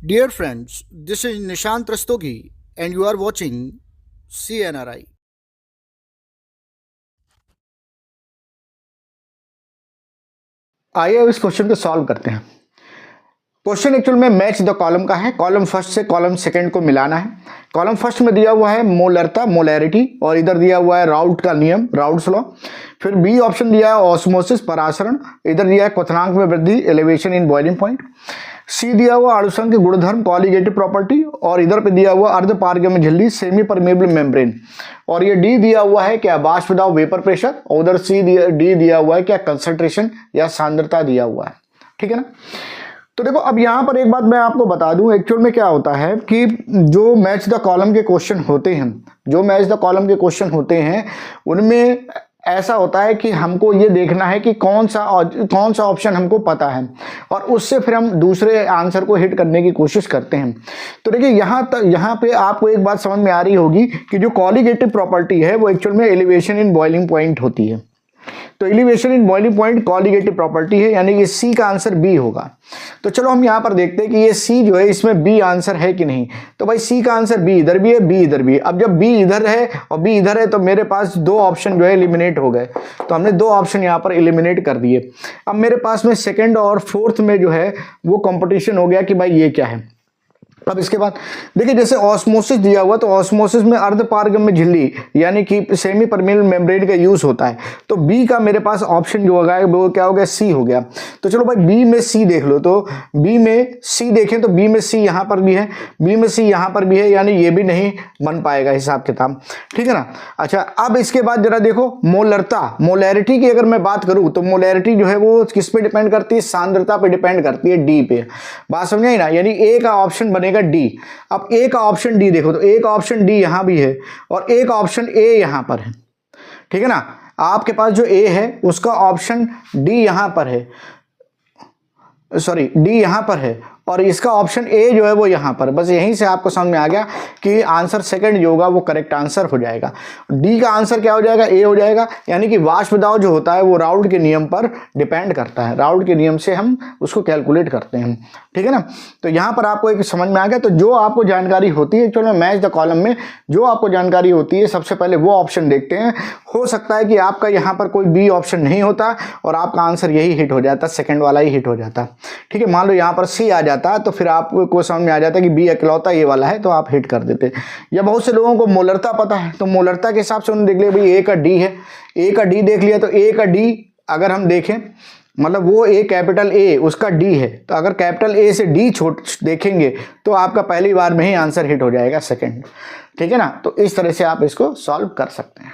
Dear friends, this is Nishant Rastogi and you are watching CNRI. आइए अब इस question को सॉल्व करते हैं। क्वेश्चन एक्चुअल में मैच द कॉलम का है। कॉलम फर्स्ट से कॉलम सेकंड को मिलाना है। कॉलम फर्स्ट में दिया हुआ है मोलरता मोलैरिटी और इधर दिया हुआ है राउट का नियम राउट्स लॉ। फिर बी ऑप्शन दिया है ऑस्मोसिस परासरण, इधर दिया है क्वथनांक में वृद्धि एलिवेशन इन बॉइलिंग पॉइंट। सी दिया हुआ अणुसंघ के गुणधर्म कॉलिगेटिव प्रॉपर्टी और इधर पे दिया हुआ अर्ध पारगम्य झिल्ली सेमी परमेबल मेम्ब्रेन। और ये डी दिया हुआ है क्या वाष्प दाब वेपर प्रेशर और उधर डी दिया हुआ है क्या कंसंट्रेशन या सांद्रता दिया हुआ है। ठीक है ना। तो देखो अब यहाँ पर एक बात मैं आपको बता दूं, एक्चुअल में क्या होता है कि जो मैच द कॉलम के क्वेश्चन होते हैं उनमें ऐसा होता है कि हमको ये देखना है कि कौन सा ऑप्शन हमको पता है और उससे फिर हम दूसरे आंसर को हिट करने की कोशिश करते हैं। तो देखिए यहाँ पे आपको एक बात समझ में आ रही होगी कि जो कॉलिगेटिव प्रॉपर्टी है वो एक्चुअल में एलिवेशन इन बॉइलिंग पॉइंट होती है। तो elevation in boiling point colligative property है, यानी कि सी का आंसर बी होगा। तो चलो हम यहां पर देखते हैं कि ये सी जो है इसमें बी आंसर है कि नहीं। तो भाई सी का आंसर बी इधर भी है, बी इधर भी है। अब जब बी इधर है और बी इधर है तो मेरे पास दो ऑप्शन जो है एलिमिनेट हो गए। तो हमने दो ऑप्शन यहां पर एलिमिनेट कर दिए। अब मेरे पास में सेकेंड और फोर्थ में जो है वो कॉम्पिटिशन हो गया कि भाई ये क्या है। अब इसके बाद देखिए जैसे ऑस्मोसिस दिया हुआ तो ऑस्मोसिस में अर्ध पारगम्य झिल्ली यानी कि सेमी परमेबल मेम्ब्रेन का यूज होता है। तो बी का मेरे पास ऑप्शन जो होगा वो क्या हो गया, सी हो गया। तो चलो भाई बी में सी देख लो। तो बी में सी देखें तो बी में सी यहां पर भी है, बी में सी यहां पर भी है, यानी ये भी नहीं बन पाएगा हिसाब किताब। ठीक है ना। अच्छा अब इसके बाद जरा देखो मोलैरिटी की अगर मैं बात करूं तो मोलैरिटी जो है वो किस पे डिपेंड करती है, सांद्रता पे डिपेंड करती है, डी पे। बात समझ आई ना। यानी ए का ऑप्शन बनेगा डी। अब ए का ऑप्शन डी देखो तो ए का ऑप्शन डी यहां भी है और ए का ऑप्शन ए यहां पर है। ठीक है ना। आपके पास जो ए है उसका ऑप्शन डी यहां पर है, सॉरी डी यहां पर है और इसका ऑप्शन ए जो है वो यहां पर। बस यहीं से आपको समझ में आ गया कि आंसर सेकंड जो होगा वो करेक्ट आंसर हो जाएगा। डी का आंसर क्या हो जाएगा, ए हो जाएगा। यानी कि वाष्प दाब जो होता है वो राउट के नियम पर डिपेंड करता है, राउट के नियम से हम उसको कैलकुलेट करते हैं। ठीक है ना। तो यहां पर आपको एक समझ में आ गया। तो जो आपको जानकारी होती है एक्चुअली मैच द कॉलम में जो आपको जानकारी होती है सबसे पहले वो ऑप्शन देखते हैं। हो सकता है कि आपका यहाँ पर कोई बी ऑप्शन नहीं होता और आपका आंसर यही हिट हो जाता, सेकेंड वाला ही हिट हो जाता। ठीक है। मान लो यहाँ पर सी आ जाता तो फिर आपको समझ में आ जाता कि बी इकलौता ये वाला है तो आप हिट कर देते। या बहुत से लोगों को मोलरता पता है तो मोलरता के हिसाब से उन्होंने देख लिया भाई ए का डी है, ए का डी देख लिया। तो ए का डी अगर हम देखें मतलब वो ए कैपिटल ए उसका डी है, तो अगर कैपिटल ए से डी छोट देखेंगे तो आपका पहली बार में ही आंसर हिट हो जाएगा सेकंड। ठीक है ना। तो इस तरह से आप इसको सॉल्व कर सकते हैं।